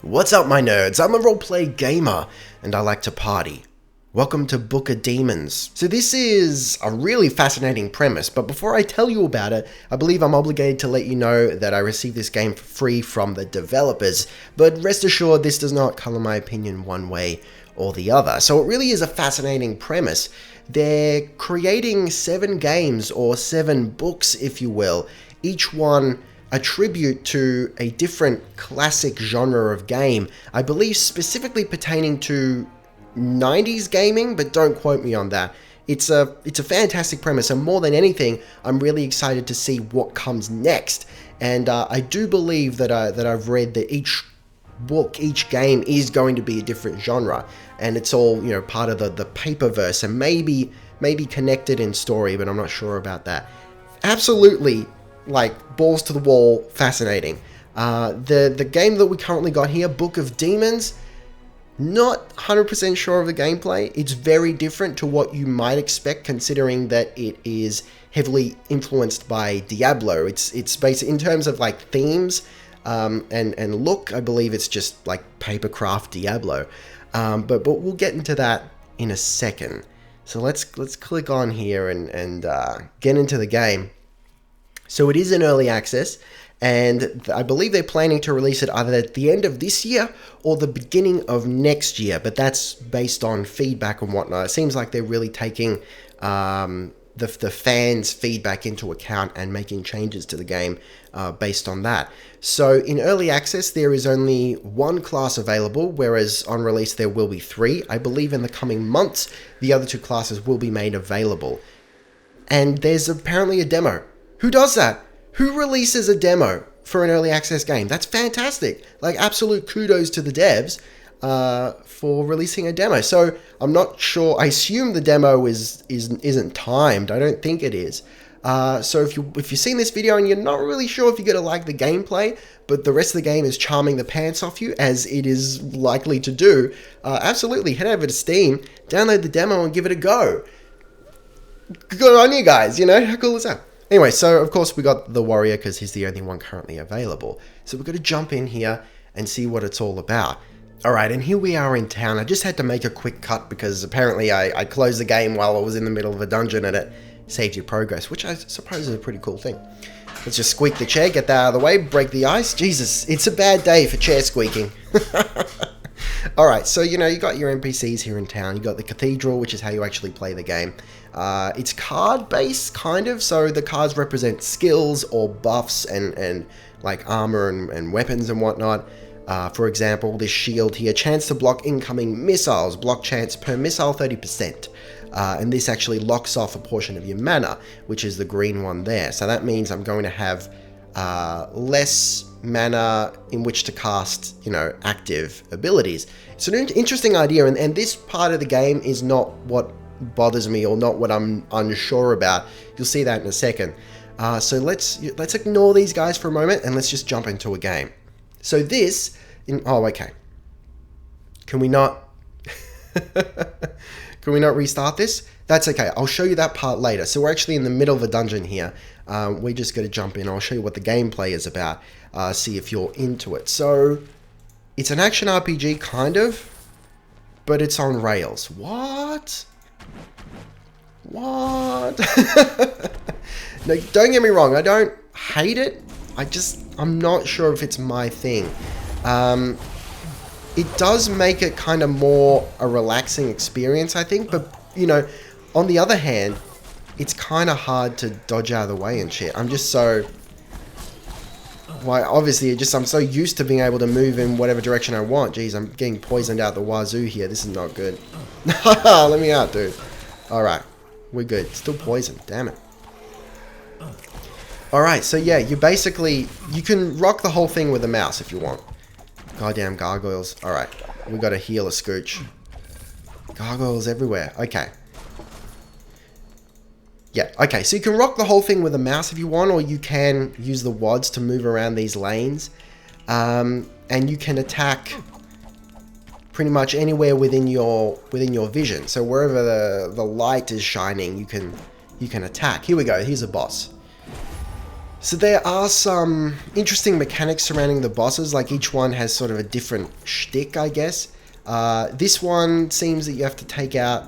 What's up, my nerds? I'm a roleplay gamer, and I like to party. Welcome to Book of Demons. So this is a really fascinating premise, but before I tell you about it, I believe I'm obligated to let you know that I received this game for free from the developers, but rest assured this does not color my opinion one way or the other. So it really is a fascinating premise. They're creating 7 games, or 7 books if you will, each one a tribute to a different classic genre of game, I believe specifically pertaining to 90s gaming, but don't quote me on that. It's a fantastic premise, and more than anything, I'm really excited to see what comes next. And I do believe that I've read that each book, each game is going to be a different genre, and it's all, you know, part of the Paperverse, and maybe connected in story, but I'm not sure about that. Absolutely, like, balls to the wall, fascinating. The game that we currently got here, Book of Demons, not 100% sure of the gameplay. It's very different to what you might expect, considering that it is heavily influenced by Diablo. It's basically, in terms of like themes and look, I believe it's just like Papercraft Diablo. But we'll get into that in a second. So let's click on here and get into the game. So it is in early access, and I believe they're planning to release it either at the end of this year or the beginning of next year, but that's based on feedback and whatnot. It seems like they're really taking the fans' feedback into account and making changes to the game based on that. So in early access, there is only 1 class available, whereas on release there will be 3. I believe in the coming months, the other 2 classes will be made available. And there's apparently a demo. Who does that? Who releases a demo for an early access game? That's fantastic. Like, absolute kudos to the devs for releasing a demo. So I'm not sure. I assume the demo isn't timed. I don't think it is. So if you've seen this video and you're not really sure if you're gonna like the gameplay, but the rest of the game is charming the pants off you, as it is likely to do, absolutely head over to Steam, download the demo, and give it a go. Good on you guys. You know, how cool is that? Anyway, so of course we got the warrior because he's the only one currently available. So we're going to jump in here and see what it's all about. Alright, and here we are in town. I just had to make a quick cut because apparently I closed the game while I was in the middle of a dungeon and it saved your progress, which I suppose is a pretty cool thing. Let's just squeak the chair, get that out of the way, break the ice. Jesus, it's a bad day for chair squeaking. Alright, so you know, you got your NPCs here in town. You got the cathedral, which is how you actually play the game. It's card-based, kind of, so the cards represent skills or buffs and like armor and weapons and whatnot. For example, this shield here, chance to block incoming missiles, block chance per missile 30%. And this actually locks off a portion of your mana, which is the green one there. So that means I'm going to have less mana in which to cast, you know, active abilities. It's an interesting idea, and this part of the game is not what bothers me or not what I'm unsure about. You'll see that in a second. So let's ignore these guys for a moment and let's just jump into a game. So this, oh okay. Can we not restart this? That's okay. I'll show you that part later. So we're actually in the middle of a dungeon here. We just got to jump in. I'll show you what the gameplay is about. See if you're into it. So it's an action RPG kind of, but it's on rails. What? No, don't get me wrong. I don't hate it. I'm not sure if it's my thing. It does make it kind of more a relaxing experience, I think. But, you know, on the other hand, it's kind of hard to dodge out of the way and shit. I'm just so... Well, obviously, I'm so used to being able to move in whatever direction I want. Jeez, I'm getting poisoned out the wazoo here. This is not good. Let me out, dude. Alright, we're good. Still poisoned. Damn it. Alright, so yeah, you can rock the whole thing with a mouse if you want. Goddamn gargoyles. Alright, we gotta heal a scooch. Gargoyles everywhere. Okay. Yeah, okay, so you can rock the whole thing with a mouse if you want, or you can use the WADs to move around these lanes. And you can attack pretty much anywhere within your vision. So wherever the light is shining, you can attack. Here we go, here's a boss. So there are some interesting mechanics surrounding the bosses, like each one has sort of a different shtick, I guess. This one seems that you have to take out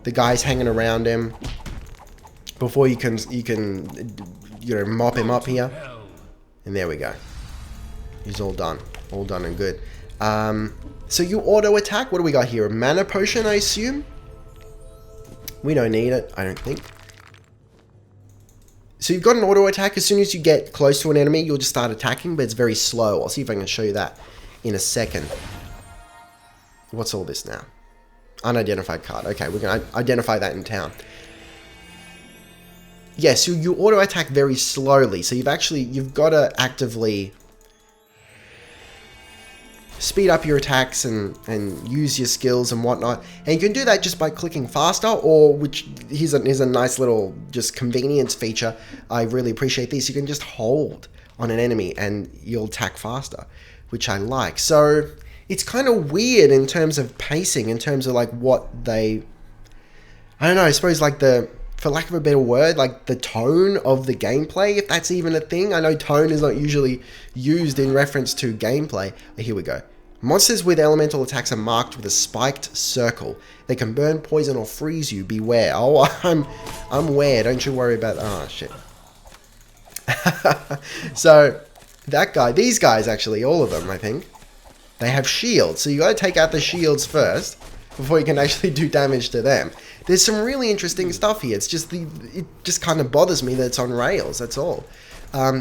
the guys hanging around him before you can mop him up here. And there we go. He's all done and good. So you auto attack. What do we got here? A mana potion, I assume. We don't need it, I don't think. So you've got an auto attack. As soon as you get close to an enemy, you'll just start attacking, but it's very slow. I'll see if I can show you that in a second. What's all this now? Unidentified card. Okay, we're going to identify that in town. Yes, you auto attack very slowly. So you've got to actively speed up your attacks and use your skills and whatnot. And you can do that just by clicking faster, or which here's a nice little just convenience feature. I really appreciate this. You can just hold on an enemy and you'll attack faster, which I like. So it's kind of weird in terms of pacing, in terms of like what they, I don't know, I suppose like for lack of a better word, like the tone of the gameplay, if that's even a thing. I know tone is not usually used in reference to gameplay. Here we go. Monsters with elemental attacks are marked with a spiked circle. They can burn, poison, or freeze you. Beware. Oh, I'm aware. Don't you worry about... Oh, shit. So, that guy... These guys, actually, all of them, I think, they have shields. So you got to take out the shields first before you can actually do damage to them. There's some really interesting stuff here. It's just it just kind of bothers me that it's on rails. That's all.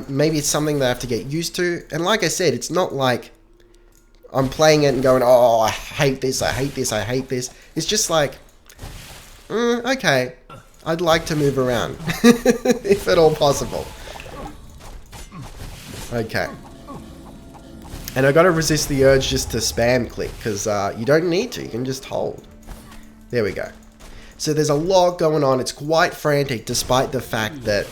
Maybe it's something that I have to get used to. And like I said, it's not like I'm playing it and going, oh, I hate this, I hate this, I hate this. It's just like, okay, I'd like to move around, if at all possible. Okay. And I gotta resist the urge just to spam click, because you don't need to, you can just hold. There we go. So there's a lot going on. It's quite frantic, despite the fact that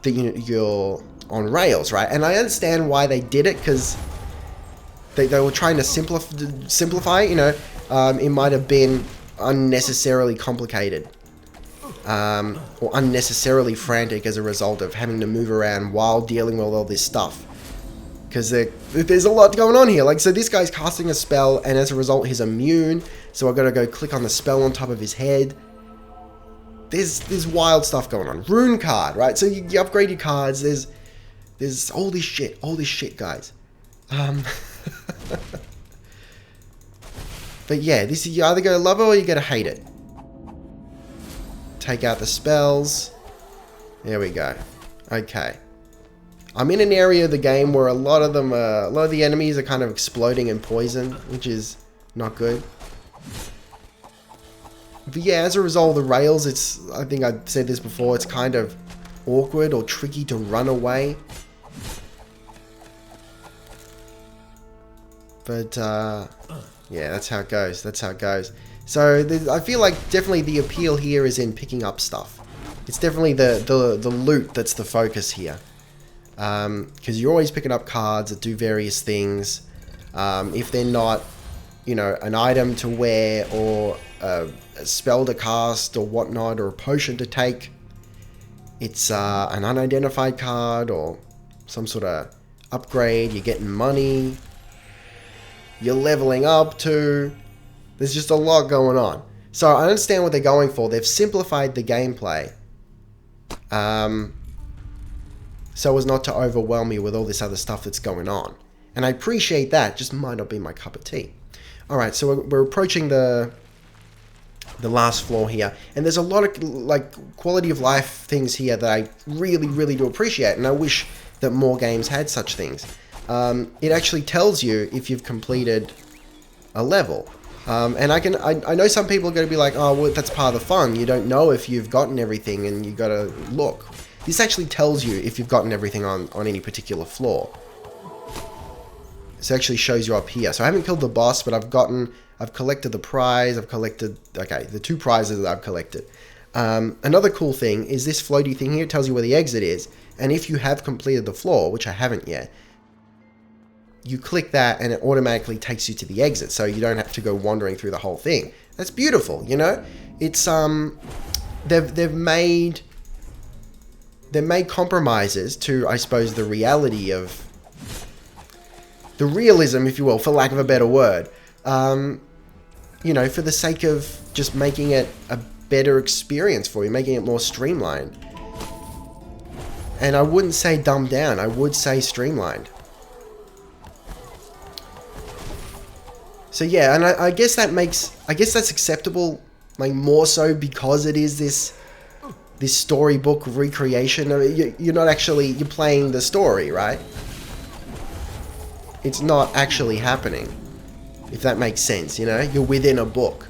you're on rails, right? And I understand why they did it, because they were trying to simplify, you know. It might have been unnecessarily complicated, or unnecessarily frantic as a result of having to move around while dealing with all this stuff. Because there's a lot going on here. Like, so this guy's casting a spell, and as a result, he's immune. So I've got to go click on the spell on top of his head. There's wild stuff going on. Rune card, right? So you upgrade your cards. There's all this shit, guys. But yeah, this is, you either gotta love it or you gotta hate it. Take out the spells. There we go. Okay. I'm in an area of the game where a lot of the enemies are kind of exploding in poison, which is not good. But yeah, as a result of the rails, I think I've said this before, it's kind of awkward or tricky to run away. But, yeah, that's how it goes. That's how it goes. So, I feel like definitely the appeal here is in picking up stuff. It's definitely the loot that's the focus here. Because you're always picking up cards that do various things. If they're not, you know, an item to wear or a spell to cast or whatnot, or a potion to take, it's an unidentified card or some sort of upgrade. You're getting money. You're leveling up to. There's just a lot going on. So I understand what they're going for. They've simplified the gameplay. So as not to overwhelm me with all this other stuff that's going on. And I appreciate that, just might not be my cup of tea. Alright, so we're approaching the last floor here. And there's a lot of like quality of life things here that I really, really do appreciate. And I wish that more games had such things. It actually tells you if you've completed a level. And I know some people are going to be like, oh, well, that's part of the fun. You don't know if you've gotten everything and you got to look. This actually tells you if you've gotten everything on any particular floor. This actually shows you up here. So I haven't killed the boss, but I've collected the prize. I've collected, okay, the 2 prizes that I've collected. Another cool thing is this floaty thing here. It tells you where the exit is. And if you have completed the floor, which I haven't yet, you click that and it automatically takes you to the exit. So you don't have to go wandering through the whole thing. That's beautiful, you know? It's, they've made they made compromises to, I suppose, the reality of the realism, if you will, for lack of a better word. You know, for the sake of just making it a better experience for you, making it more streamlined. And I wouldn't say dumbed down, I would say streamlined. So yeah, and I guess that makes, I guess that's acceptable, like more so because it is this storybook recreation. I mean, you're not actually, you're playing the story, right? It's not actually happening, if that makes sense, you know? You're within a book.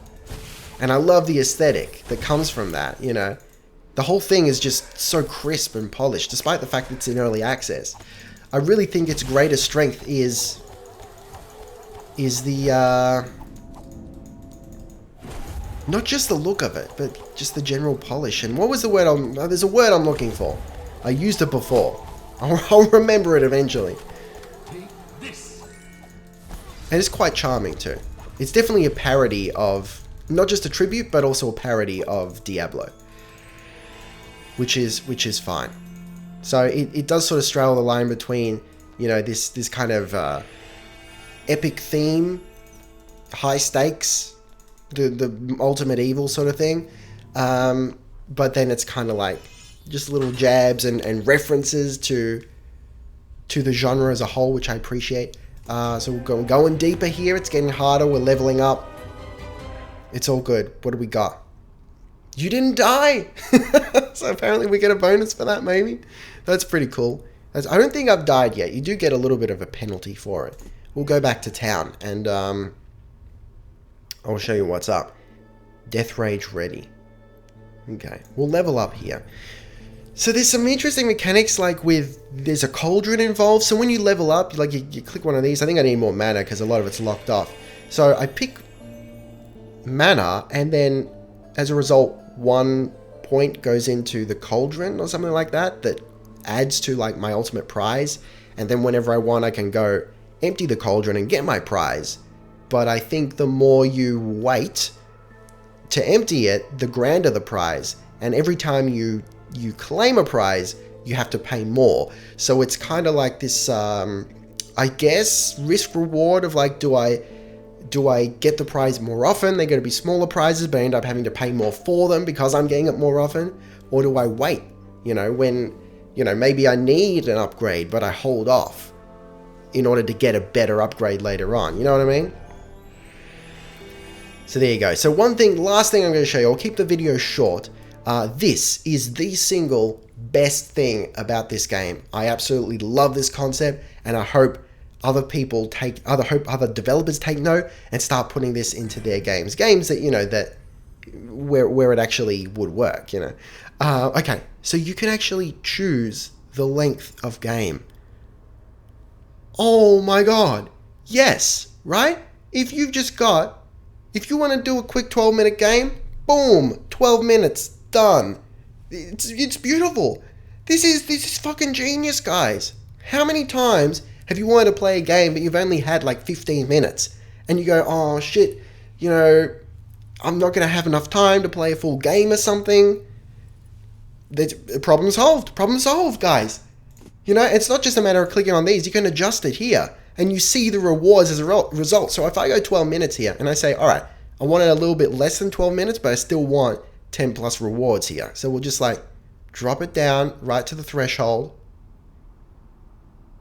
And I love the aesthetic that comes from that, you know? The whole thing is just so crisp and polished, despite the fact that it's in early access. I really think its greatest strength is the, not just the look of it, but just the general polish. And what was the word there's a word I'm looking for. I used it before. I'll remember it eventually. And it's quite charming too. It's definitely a parody of, not just a tribute, but also a parody of Diablo. Which is fine. So it does sort of straddle the line between, you know, this kind of epic theme, high stakes, the ultimate evil sort of thing. But then it's kind of like just little jabs and references to the genre as a whole, which I appreciate. So we're going deeper here. It's getting harder. We're leveling up. It's all good. What do we got? You didn't die! So apparently we get a bonus for that, maybe? That's pretty cool. I don't think I've died yet. You do get a little bit of a penalty for it. We'll go back to town, and I'll show you what's up. Death Rage ready. Okay, we'll level up here. So there's some interesting mechanics, like there's a cauldron involved. So when you level up, like you click one of these. I think I need more mana because a lot of it's locked off. So I pick mana, and then as a result, 1 point goes into the cauldron or something like that adds to like my ultimate prize. And then whenever I want, I can go empty the cauldron and get my prize. But I think the more you wait to empty it, the grander the prize. And every time you claim a prize, you have to pay more. So it's kind of like this, I guess, risk reward of like, do I get the prize more often? They're going to be smaller prizes, but I end up having to pay more for them because I'm getting it more often. Or do I wait, you know, when, you know, maybe I need an upgrade, but I hold off in order to get a better upgrade later on. You know what I mean? So there you go. So last thing I'm going to show you, I'll keep the video short. This is the single best thing about this game. I absolutely love this concept, and I hope other developers take note and start putting this into their games. Games that, you know, where it actually would work, you know. Okay, so you can actually choose the length of game. Oh my god. Yes, right? If you want to do a quick 12-minute game, boom, 12 minutes, done. It's beautiful. This is fucking genius, guys. How many times have you wanted to play a game but you've only had like 15 minutes and you go, oh shit, you know, I'm not going to have enough time to play a full game or something? Problem solved, guys. You know, it's not just a matter of clicking on these. You can adjust it here and you see the rewards as a result. So if I go 12 minutes here and I say, all right, I want it a little bit less than 12 minutes, but I still want 10 plus rewards here. So we'll just like drop it down right to the threshold.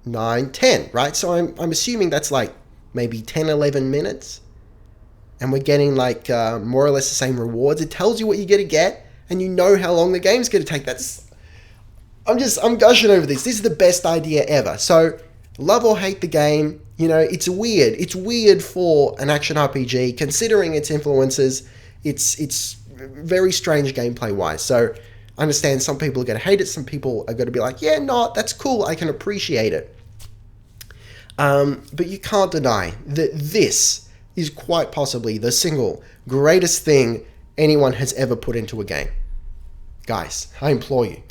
9, 10, right? So I'm assuming that's like maybe 10, 11 minutes. And we're getting like more or less the same rewards. It tells you what you're going to get and you know how long the game's going to take. I'm gushing over this. This is the best idea ever. So love or hate the game, you know, it's weird. It's weird for an action RPG considering its influences. It's very strange gameplay wise. So I understand some people are going to hate it. Some people are going to be like, yeah, no, that's cool. I can appreciate it. But you can't deny that this is quite possibly the single greatest thing anyone has ever put into a game. Guys, I implore you.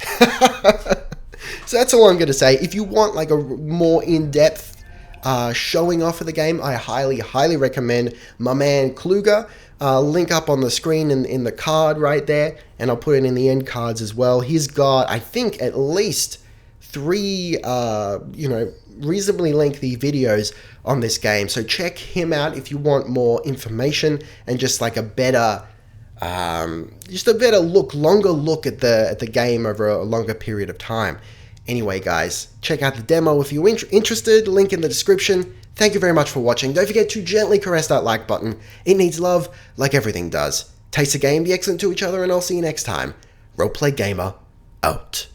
So that's all I'm going to say. If you want like a more in-depth showing off of the game, I highly recommend my man Kluger. Link up on the screen in the card right there, and I'll put it in the end cards as well. He's got, I think, at least 3, reasonably lengthy videos on this game. So check him out if you want more information and just like a better, longer look at the game over a longer period of time. Anyway, guys, check out the demo if you're interested. Link in the description. Thank you very much for watching. Don't forget to gently caress that like button. It needs love, like everything does. Taste the game, be excellent to each other, and I'll see you next time. Roleplay Gamer, out.